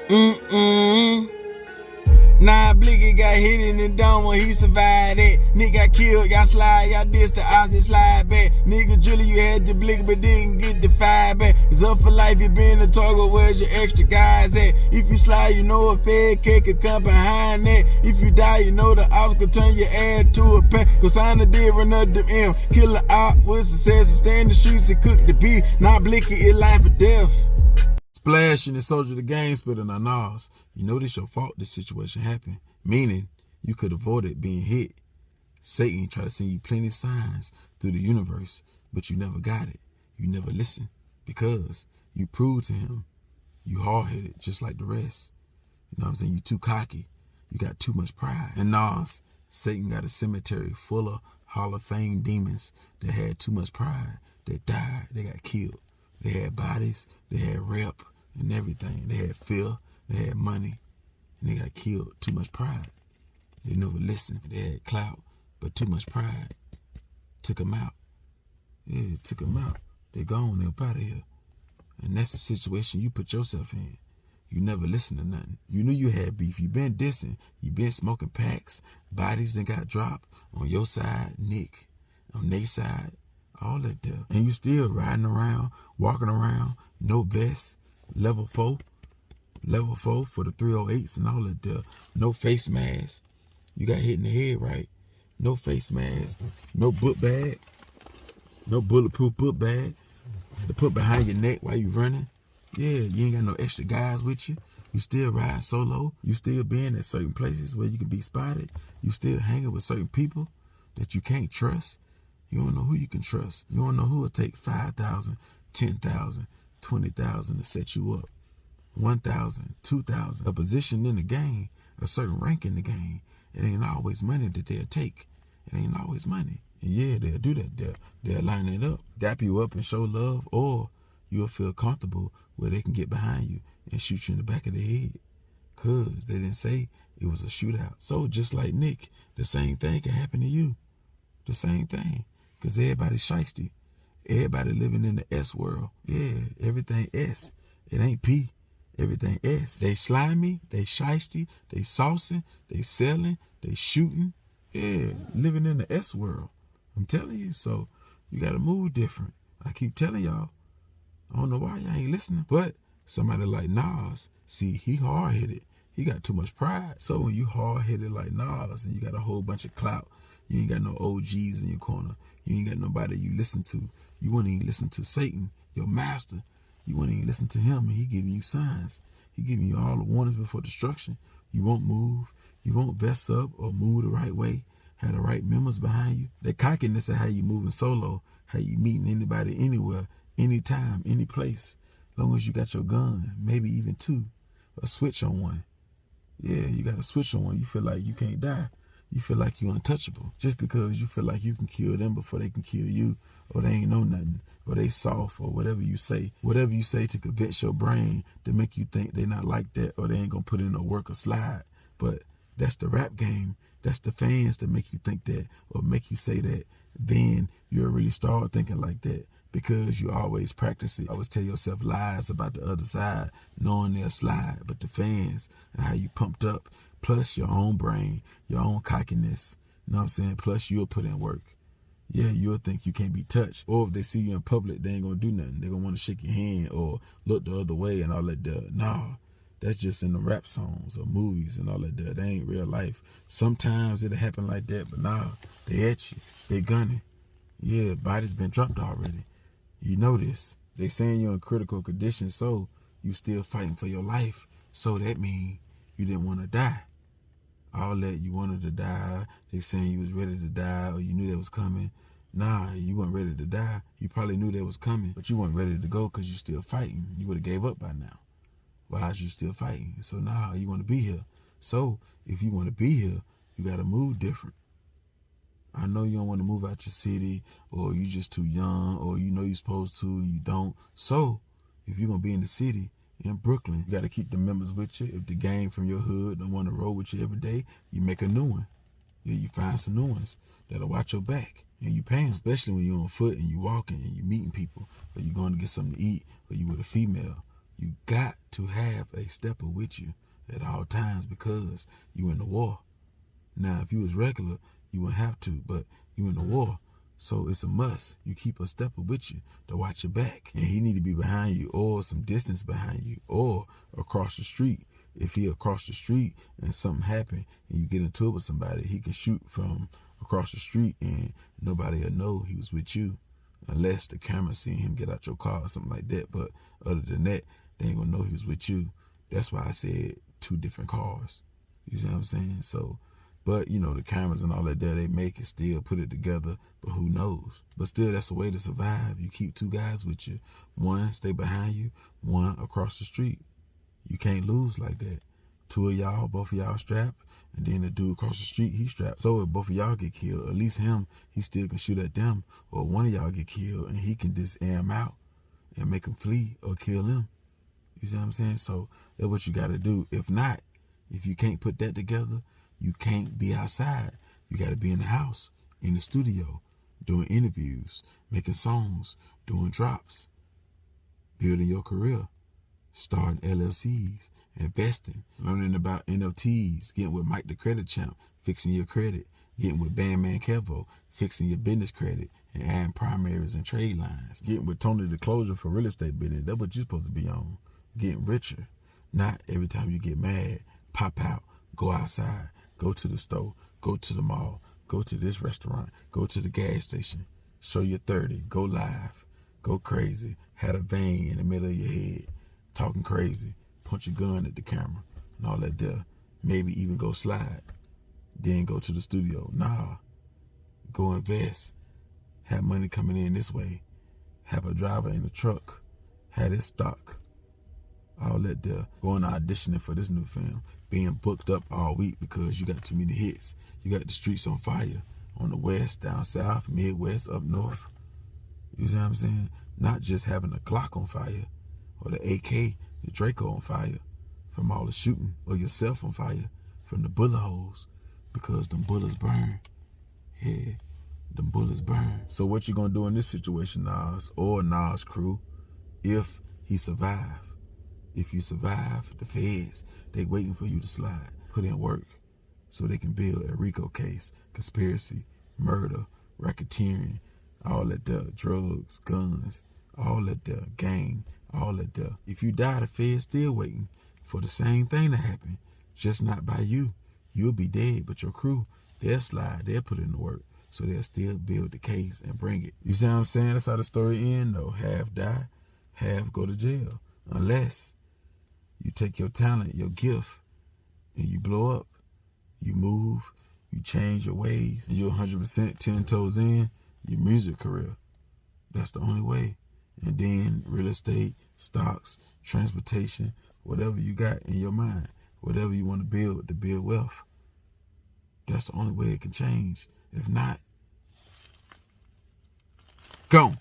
Nas Blixky got hit in the dome when he survived that. Nigga got killed, got slide, got this, the opposite slide back. Nigga drilling, you had the blick, but didn't get the fire back. It's up for life, you been the target, where's your extra guys at? If you slide, you know a fed cake could come behind that. If you die, you know the ops could turn your ass to a pack. Cause I'm the different of them M. Kill a op with success, and stay in the streets and cook the beef. Nas Blixky, it life or death. Splashing the soldier the game spitting on Nas. You know this your fault this situation happened. Meaning you could avoid it being hit. Satan tried to send you plenty of signs through the universe, but you never got it. You never listened because you proved to him you hard-headed just like the rest. You know what I'm saying? You too cocky. You got too much pride. And Nas, Satan got a cemetery full of Hall of Fame demons that had too much pride. They died. They got killed. They had bodies. They had rep and everything. They had fear. They had money. And they got killed. Too much pride. They never listened. They had clout, but too much pride took them out. Yeah, took them out. They gone. They up out of here. And that's the situation you put yourself in. You never listen to nothing. You knew you had beef. You been dissing. You been smoking packs. Bodies that got dropped on your side, Nick, on their side, all that there. And you still riding around, walking around, no vest, level 4 for the 308s and all that there. No face mask. You got hit in the head, right? No face mask. No book bag. No bulletproof book bag to put behind your neck while you running. Yeah, you ain't got no extra guys with you. You still ride solo. You still being at certain places where you can be spotted. You still hanging with certain people that you can't trust. You don't know who you can trust. You don't know who will take 5,000, 10,000, 20,000 to set you up. 1,000, 2,000. A position in the game, a certain rank in the game. It ain't always money that they'll take. It ain't always money. And yeah, they'll do that. They'll line it up, dap you up and show love, or you'll feel comfortable where they can get behind you and shoot you in the back of the head. Cause they didn't say it was a shootout. So just like Nick, the same thing can happen to you. The same thing. Cause everybody's shiesty. Everybody living in the S world. Yeah, everything S. It ain't P. Everything S. They slimy, they shiesty, they saucing, they selling, they shooting. Yeah, living in the S world. I'm telling you, so you gotta move different. I keep telling y'all. I don't know why y'all ain't listening, but somebody like Nas, see, he hard-headed. He got too much pride. So when you hard-headed like Nas and you got a whole bunch of clout, you ain't got no OGs in your corner. You ain't got nobody you listen to. You wouldn't even listen to Satan, your master. You wouldn't even listen to him, and he giving you signs. He giving you all the warnings before destruction. You won't move. You won't vest up or move the right way. Have the right members behind you. That cockiness of how you moving solo, how you meeting anybody anywhere, anytime, any place. Long as you got your gun, maybe even 2, a switch on one. Yeah, you got a switch on one. You feel like you can't die. You feel like you're untouchable. Just because you feel like you can kill them before they can kill you, or they ain't know nothing, or they soft, or whatever you say. Whatever you say to convince your brain to make you think they not like that, or they ain't gonna put in no work or slide. But that's the rap game. That's the fans that make you think that, or make you say that. Then you'll really start thinking like that because you always practice it. Always tell yourself lies about the other side, knowing they'll slide. But the fans and how you pumped up, plus your own brain, your own cockiness, you know what I'm saying? Plus you'll put in work. Yeah, you'll think you can't be touched. Or if they see you in public, they ain't gonna do nothing. They're gonna wanna shake your hand or look the other way and all that. Nah. That's just in the rap songs or movies and all that. That ain't real life. Sometimes it'll happen like that, but nah, they at you. They gunning. Yeah, body's been dropped already. You know this. They saying you're in critical condition, so you still fighting for your life. So that mean you didn't want to die. All that you wanted to die, they saying you was ready to die or you knew that was coming. Nah, you weren't ready to die. You probably knew that was coming, but you weren't ready to go because you still fighting. You would have gave up by now. Why is you still fighting? So now you want to be here. So if you want to be here, you got to move different. I know you don't want to move out your city, or you just too young, or you know you're supposed to and you don't. So if you're going to be in the city, in Brooklyn, you got to keep the members with you. If the gang from your hood don't want to roll with you every day, you make a new one. Yeah, you find some new ones that'll watch your back. And you paying, especially when you're on foot and you walking and you meeting people, or you going to get something to eat, or you with a female. You got to have a stepper with you at all times because you in the war. Now, if you was regular, you wouldn't have to, but you in the war. So it's a must. You keep a stepper with you to watch your back. And he need to be behind you or some distance behind you or across the street. If he across the street and something happen and you get into it with somebody, he can shoot from across the street and nobody will know he was with you unless the camera seen him get out your car or something like that. But other than that, they ain't gonna know he was with you. That's why I said 2 different cars. You see what I'm saying? So, but you know, the cameras and all that there, they make it still put it together, but who knows? But still, that's a way to survive. You keep 2 guys with you. One stay behind you, one across the street. You can't lose like that. 2 of y'all, both of y'all strapped, and then the dude across the street, he strapped. So if both of y'all get killed, at least him, he still can shoot at them, or one of y'all get killed and he can just air him out and make him flee or kill them. You see what I'm saying? So that's what you got to do. If not, if you can't put that together, you can't be outside. You got to be in the house, in the studio, doing interviews, making songs, doing drops, building your career, starting LLCs, investing, learning about NFTs, getting with Mike the Credit Champ, fixing your credit, getting with Bandman Kevo, fixing your business credit, and adding primaries and trade lines, getting with Tony the Closure for real estate business. That's what you're supposed to be on. Getting richer. Not every time you get mad, pop out, go outside, go to the store, go to the mall, go to this restaurant, go to the gas station, show your 30, go live, go crazy, had a vein in the middle of your head, talking crazy, punch a gun at the camera, and all that there. Maybe even go slide, then go to the studio. Nah, go invest, have money coming in this way, have a driver in the truck, have this stock, all that there. Going auditioning for this new film, being booked up all week because you got too many hits. You got the streets on fire on the west, down south, midwest, up north. You see what I'm saying? Not just having a Glock on fire or the AK, the Draco on fire from all the shooting, or yourself on fire from the bullet holes because them bullets burn. Yeah, them bullets burn. So what you gonna do in this situation, Nas or Nas crew, if he survive? If you survive, the feds, they waiting for you to slide. Put in work so they can build a RICO case, conspiracy, murder, racketeering, all that there, drugs, guns, all that there, gang, all that there. If you die, the feds still waiting for the same thing to happen, just not by you. You'll be dead, but your crew, they'll slide, they'll put in the work, so they'll still build the case and bring it. You see what I'm saying? That's how the story ends, though. Half die, half go to jail. Unless you take your talent, your gift, and you blow up. You move, you change your ways, and you're 100% 10 toes in your music career. That's the only way. And then real estate, stocks, transportation, whatever you got in your mind, whatever you want to build wealth. That's the only way it can change. If not, go.